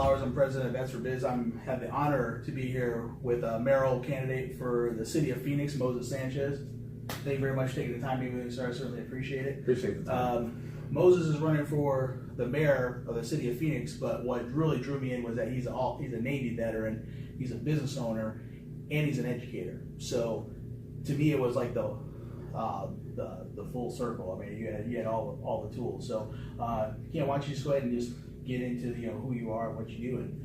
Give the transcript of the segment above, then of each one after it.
Flowers. I'm president of Vets for Biz. I have the honor to be here with a mayoral candidate for the city of Phoenix, Moses Sanchez. Thank you very much for taking the time to meet with me, sir. I certainly appreciate it. Appreciate the time. Moses is running for the mayor of the city of Phoenix, but what really drew me in was that he's a Navy veteran, he's a business owner, and he's an educator. So to me, it was like the full circle. I mean, you had all the tools. So why don't you just go ahead and just get into who you are, what you do, and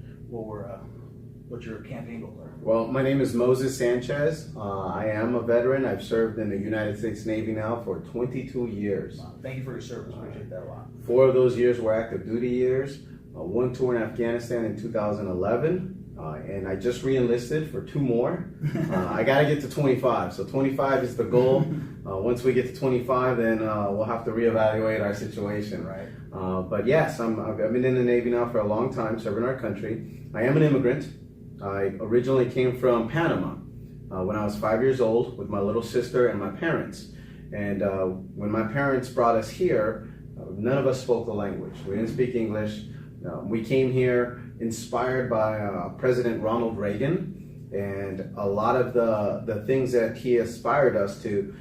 what your campaign goals are. Well, my name is Moses Sanchez. I am a veteran. I've served in the United States Navy now for 22 years. Thank you for your service. Appreciate that a lot. 4 of those years were active duty years. 1 tour in Afghanistan in 2011. And I just re-enlisted for 2 more. I got to get to 25. So 25 is the goal. Once we get to 25, then we'll have to reevaluate our situation. Right. But yes, I've been in the Navy now for a long time, serving our country. I am an immigrant. I originally came from Panama when I was 5 years old with my little sister and my parents. And when my parents brought us here, none of us spoke the language. We didn't speak English. We came here inspired by President Ronald Reagan, and a lot of the things that he aspired us to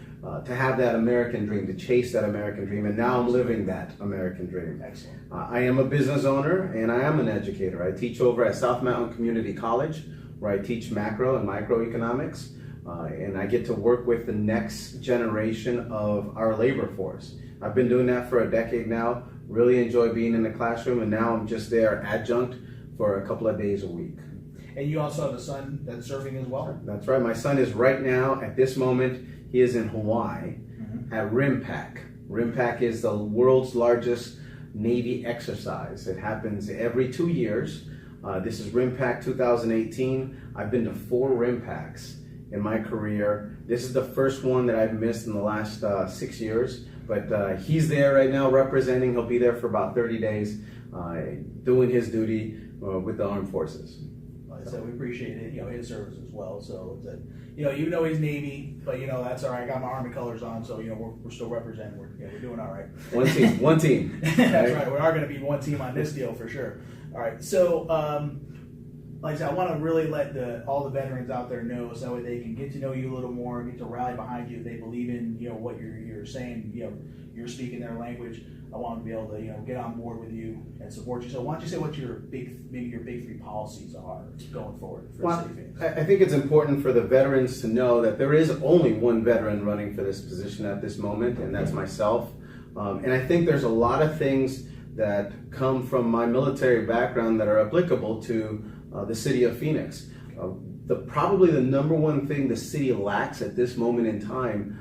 have that American dream, to chase that American dream, and now I'm living that American dream. Excellent. I am a business owner and I am an educator. I teach over at South Mountain Community College, where I teach macro and microeconomics, and I get to work with the next generation of our labor force. I've been doing that for a decade now. Really enjoy being in the classroom, and now I'm just there adjunct for a couple of days a week. And you also have a son that's serving as well? That's right. My son is right now, at this moment, he is in Hawaii at RIMPAC. RIMPAC is the world's largest Navy exercise. It happens every 2 years. This is RIMPAC 2018. I've been to 4 RIMPACs in my career. This is the first one that I've missed in the last 6 years. But he's there right now representing. He'll be there for about 30 days doing his duty with the armed forces. Like I said, we appreciate it, his service as well. So it's he's Navy, but that's all right. I got my Army colors on, so we're still representing. We're doing all right. One team. That's right. We are going to be one team on this deal for sure. All right. So like I said, I want to really let all the veterans out there know, so that way they can get to know you a little more, get to rally behind you if they believe in what you're saying. You're speaking their language. I want them to be able to get on board with you and support you. So why don't you say what your big 3 policies are going forward for the city of Phoenix? I think it's important for the veterans to know that there is only one veteran running for this position at this moment, and that's myself. And I think there's a lot of things that come from my military background that are applicable to the city of Phoenix. Probably the number one thing the city lacks at this moment in time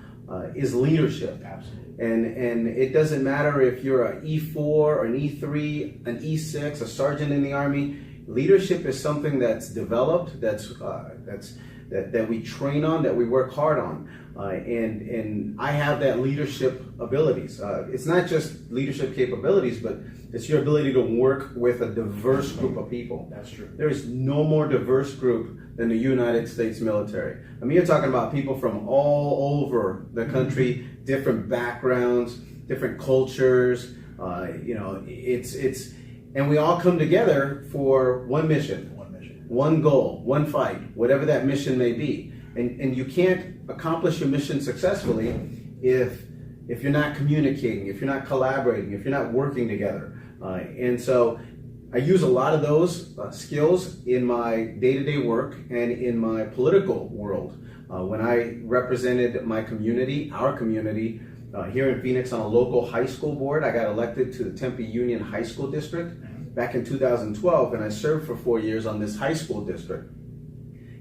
is leadership. Absolutely. And it doesn't matter if you're an E4 or an E3, an E6, a sergeant in the Army. Leadership is something that's developed, that we train on, that we work hard on. And I have that leadership abilities. It's not just leadership capabilities, but it's your ability to work with a diverse group of people. That's true. There is no more diverse group than the United States military. I mean, you're talking about people from all over the country, different backgrounds, different cultures. And we all come together for one mission, one goal, one fight, whatever that mission may be. And you can't accomplish your mission successfully if you're not communicating, if you're not collaborating, if you're not working together. And so I use a lot of those skills in my day-to-day work and in my political world. When I represented my community, our community, here in Phoenix on a local high school board, I got elected to the Tempe Union High School District back in 2012, and I served for 4 years on this high school district.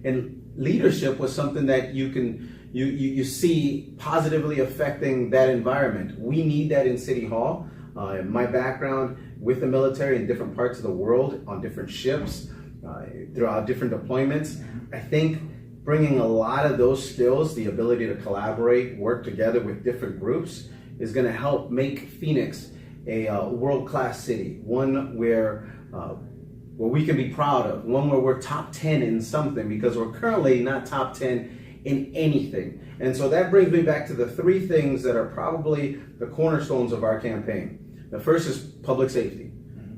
And leadership was something that you see positively affecting that environment. We need that in City Hall. My background with the military in different parts of the world, on different ships, throughout different deployments, I think bringing a lot of those skills, the ability to collaborate, work together with different groups, is going to help make Phoenix a world-class city, one where we can be proud of, one where we're top 10 in something, because we're currently not top 10 in anything. And so that brings me back to the 3 things that are probably the cornerstones of our campaign. The first is public safety.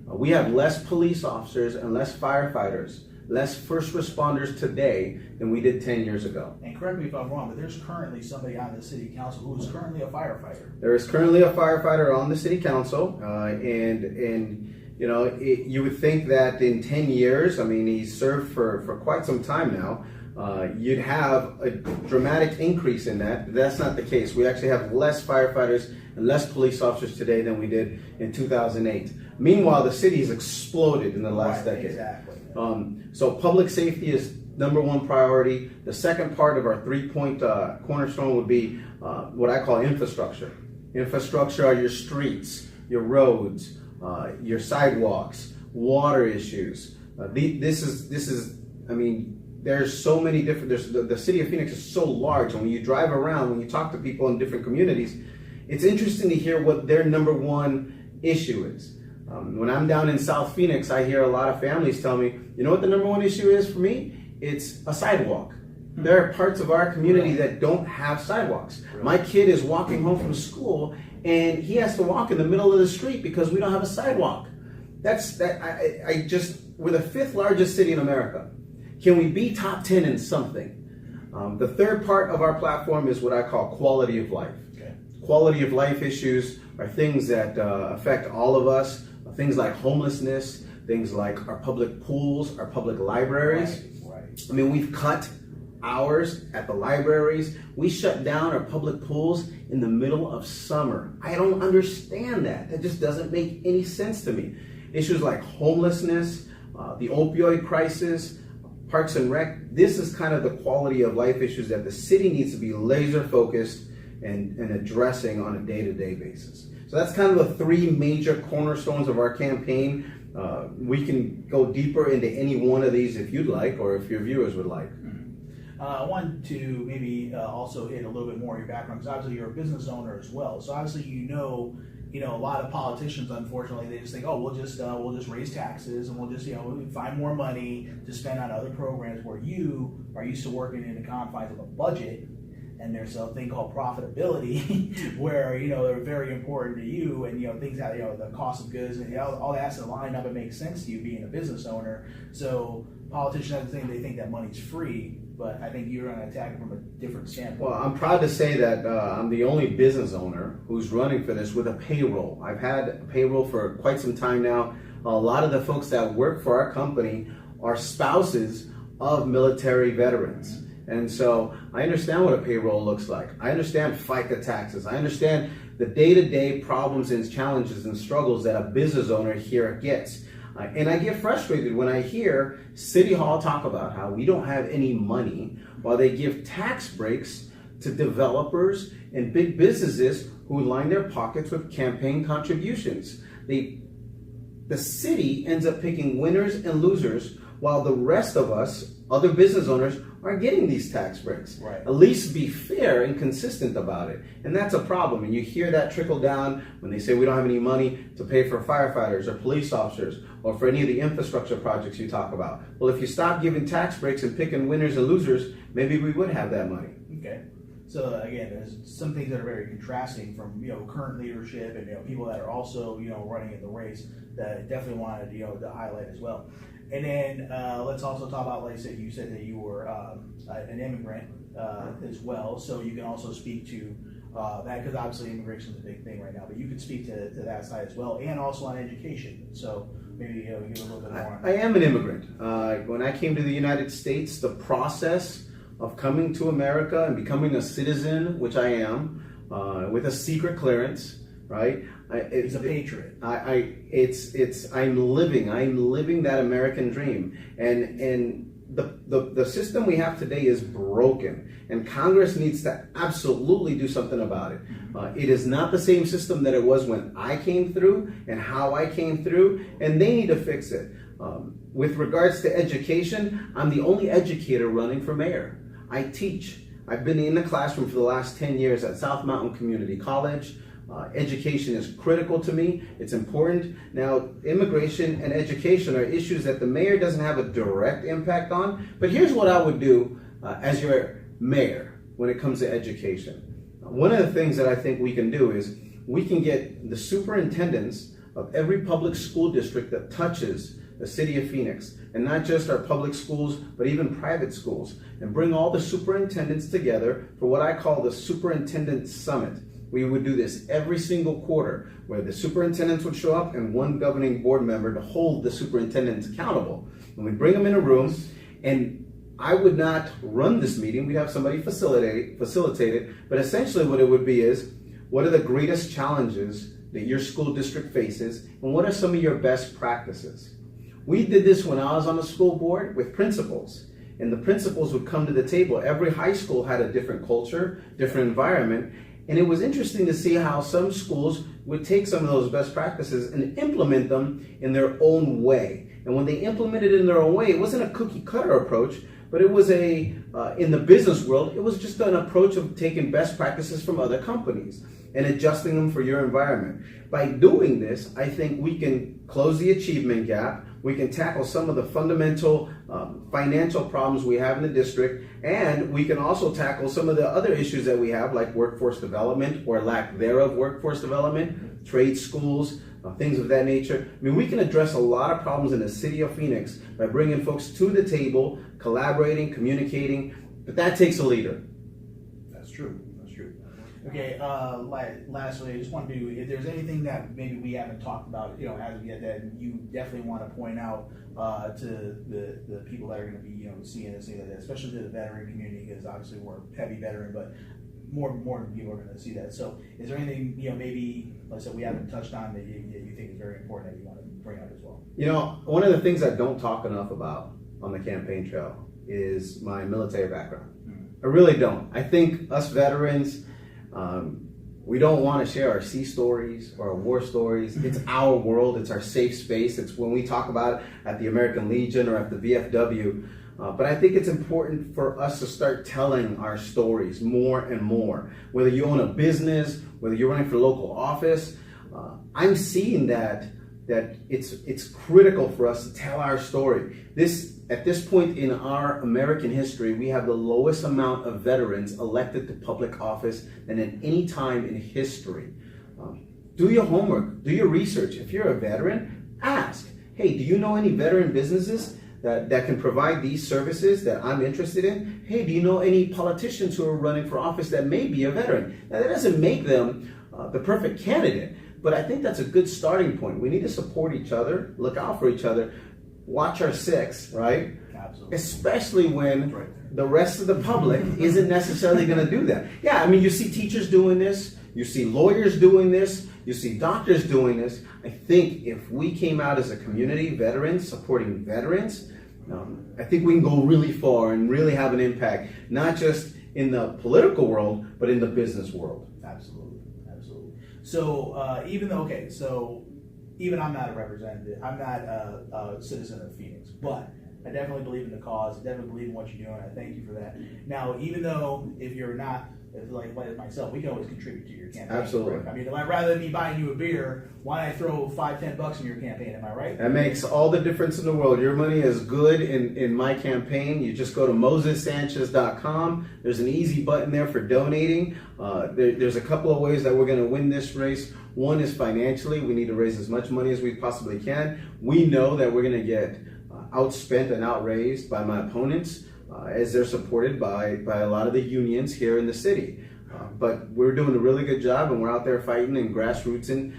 We have less police officers and less firefighters, less first responders today than we did 10 years ago. And correct me if I'm wrong, but there's currently somebody on the city council who is currently a firefighter. There is currently a firefighter on the city council, and you know, you would think that in 10 years, I mean, he's served for quite some time now, you'd have a dramatic increase in that. That's not the case. We actually have less firefighters and less police officers today than we did in 2008. Meanwhile, the city has exploded in the last decade. Exactly. So public safety is number one priority. The second part of our 3-point cornerstone would be what I call infrastructure. Infrastructure are your streets, your roads, your sidewalks, water issues. This is. I mean, there's so many different. The city of Phoenix is so large, and when you drive around, when you talk to people in different communities, it's interesting to hear what their number one issue is. When I'm down in South Phoenix, I hear a lot of families tell me, you know what the number one issue is for me? It's a sidewalk. There are parts of our community that don't have sidewalks. My kid is walking home from school and he has to walk in the middle of the street because we don't have a sidewalk. We're the 5th largest city in America. Can we be top 10 in something? The third part of our platform is what I call quality of life. Okay. Quality Quality of life issues are things that affect all of us. Things like homelessness, things like our public pools, our public libraries. Right. I mean, we've cut hours at the libraries. We shut down our public pools in the middle of summer. I don't understand that. That just doesn't make any sense to me. Issues like homelessness, the opioid crisis, Parks and Rec. This is kind of the quality of life issues that the city needs to be laser focused and addressing on a day-to-day basis. So that's kind of the 3 major cornerstones of our campaign. We can go deeper into any one of these if you'd like, or if your viewers would like. I want to maybe also hit a little bit more of your background, because obviously you're a business owner as well. So obviously you know a lot of politicians, unfortunately, they just think, oh, we'll just raise taxes and we'll just find more money to spend on other programs, where you are used to working in the confines of a budget. And there's a thing called profitability, where they're very important to you, and things that the cost of goods and all that has to line up and make sense to you being a business owner. So politicians have the thing, they think that money's free, but I think you're going to attack it from a different standpoint. Well, I'm proud to say that I'm the only business owner who's running for this with a payroll. I've had a payroll for quite some time now. A lot of the folks that work for our company are spouses of military veterans. And so I understand what a payroll looks like. I understand FICA taxes. I understand the day-to-day problems and challenges and struggles that a business owner here gets. And I get frustrated when I hear City Hall talk about how we don't have any money, while they give tax breaks to developers and big businesses who line their pockets with campaign contributions. The city ends up picking winners and losers, while the rest of us, other business owners, are getting these tax breaks. Right. At least be fair and consistent about it. And that's a problem. And you hear that trickle down when they say we don't have any money to pay for firefighters or police officers or for any of the infrastructure projects you talk about. Well, if you stop giving tax breaks and picking winners and losers, maybe we would have that money. Okay. So again, there's some things that are very contrasting from current leadership and people that are also running in the race that I definitely wanted to highlight as well. And then let's also talk about, like you said that you were an immigrant as well. So you can also speak to that, because obviously immigration is a big thing right now. But you can speak to that side as well, and also on education. So maybe give a little bit more. I am an immigrant. When I came to the United States, the process of coming to America and becoming a citizen, which I am, with a secret clearance, right? He's a patriot. I'm living that American dream, and the system we have today is broken, and Congress needs to absolutely do something about it. It is not the same system that it was when I came through and how I came through, and they need to fix it. With regards to education, I'm the only educator running for mayor. I teach. I've been in the classroom for the last 10 years at South Mountain Community College. Education is critical to me. It's important. Now, immigration and education are issues that the mayor doesn't have a direct impact on. But here's what I would do as your mayor when it comes to education. One of the things that I think we can do is we can get the superintendents of every public school district that touches the city of Phoenix, and not just our public schools, but even private schools, and bring all the superintendents together for what I call the Superintendent Summit. We would do this every single quarter, where the superintendents would show up and one governing board member to hold the superintendents accountable. And we'd bring them in a room, and I would not run this meeting. We'd have somebody facilitate it. But essentially what it would be is, what are the greatest challenges that your school district faces, and what are some of your best practices? We did this when I was on the school board with principals, and the principals would come to the table. Every high school had a different culture, different environment, and it was interesting to see how some schools would take some of those best practices and implement them in their own way. And when they implemented it in their own way, it wasn't a cookie cutter approach, but it was in the business world, it was just an approach of taking best practices from other companies and adjusting them for your environment. By doing this, I think we can close the achievement gap. We can tackle some of the fundamental financial problems we have in the district, and we can also tackle some of the other issues that we have, like workforce development or lack thereof workforce development, trade schools, things of that nature. I mean, we can address a lot of problems in the city of Phoenix by bringing folks to the table, collaborating, communicating, but that takes a leader. That's true. That's true. Okay, lastly, I just want to do, if there's anything that maybe we haven't talked about, as of yet, that you definitely want to point out to the people that are going to be, seeing this, especially to the veteran community, because obviously we're heavy veteran, but more people are going to see that. So is there anything, maybe, like I said, we haven't touched on that you think is very important that you want to bring up as well? One of the things I don't talk enough about on the campaign trail is my military background. I really don't. I think us veterans, we don't want to share our sea stories or our war stories. It's our world. It's our safe space. It's when we talk about it at the American Legion or at the VFW. But I think it's important for us to start telling our stories more and more. Whether you own a business, whether you're running for local office, I'm seeing that it's critical for us to tell our story. At this point in our American history, we have the lowest amount of veterans elected to public office than at any time in history. Do your homework, do your research. If you're a veteran, ask, hey, do you know any veteran businesses that can provide these services that I'm interested in? Hey, do you know any politicians who are running for office that may be a veteran? Now, that doesn't make them the perfect candidate, but I think that's a good starting point. We need to support each other, look out for each other, watch our six, right? Absolutely. Especially when the rest of the public isn't necessarily going to do that. Yeah, I mean, you see teachers doing this, you see lawyers doing this, you see doctors doing this. I think if we came out as a community, veterans, supporting veterans, I think we can go really far and really have an impact, not just in the political world, but in the business world. Absolutely, absolutely. So even I'm not a representative, I'm not a citizen of Phoenix, but I definitely believe in the cause, I definitely believe in what you're doing, I thank you for that. Now, even though if you're not, like myself, we can always contribute to your campaign. Absolutely. Correct? I mean, rather than me buying you a beer, why don't I throw $5-10 in your campaign? Am I right? That makes all the difference in the world. Your money is good in my campaign. You just go to MosesSanchez.com. There's an easy button there for donating. There's a couple of ways that we're going to win this race. One is financially. We need to raise as much money as we possibly can. We know that we're going to get outspent and outraised by my opponents, as they're supported by a lot of the unions here in the city. But we're doing a really good job, and we're out there fighting and grassrootsing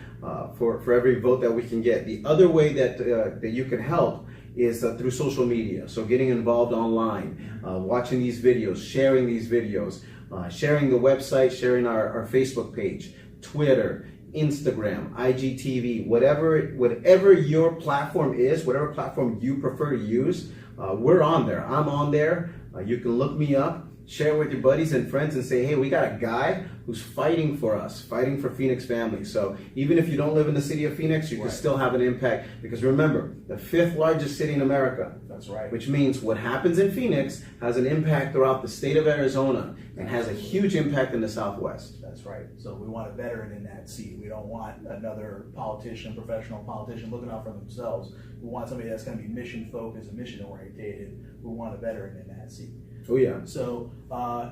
for every vote that we can get. The other way that you can help is through social media. So getting involved online, watching these videos, sharing these videos, sharing the website, sharing our Facebook page, Twitter, Instagram, IGTV, whatever your platform is, whatever platform you prefer to use, we're on there. I'm on there. You can look me up, share it with your buddies and friends, and say, hey, we got a guy who's fighting for us, fighting for Phoenix families. So even if you don't live in the city of Phoenix, you can still have an impact. Because remember, the 5th largest city in America. That's right. Which means what happens in Phoenix has an impact throughout the state of Arizona and has a huge impact in the Southwest. That's right. So we want a veteran in that seat. We don't want another professional politician looking out for themselves. We want somebody that's going to be mission focused and mission oriented. We want a veteran in that seat. Oh yeah. So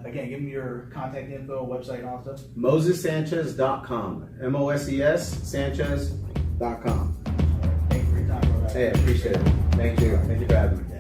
again, give me your contact info, website, and all that stuff. MosesSanchez.com. MOSES Sanchez. Thank Thank you for your time, brother. Hey, I appreciate it. Thank you. Thank you for having me.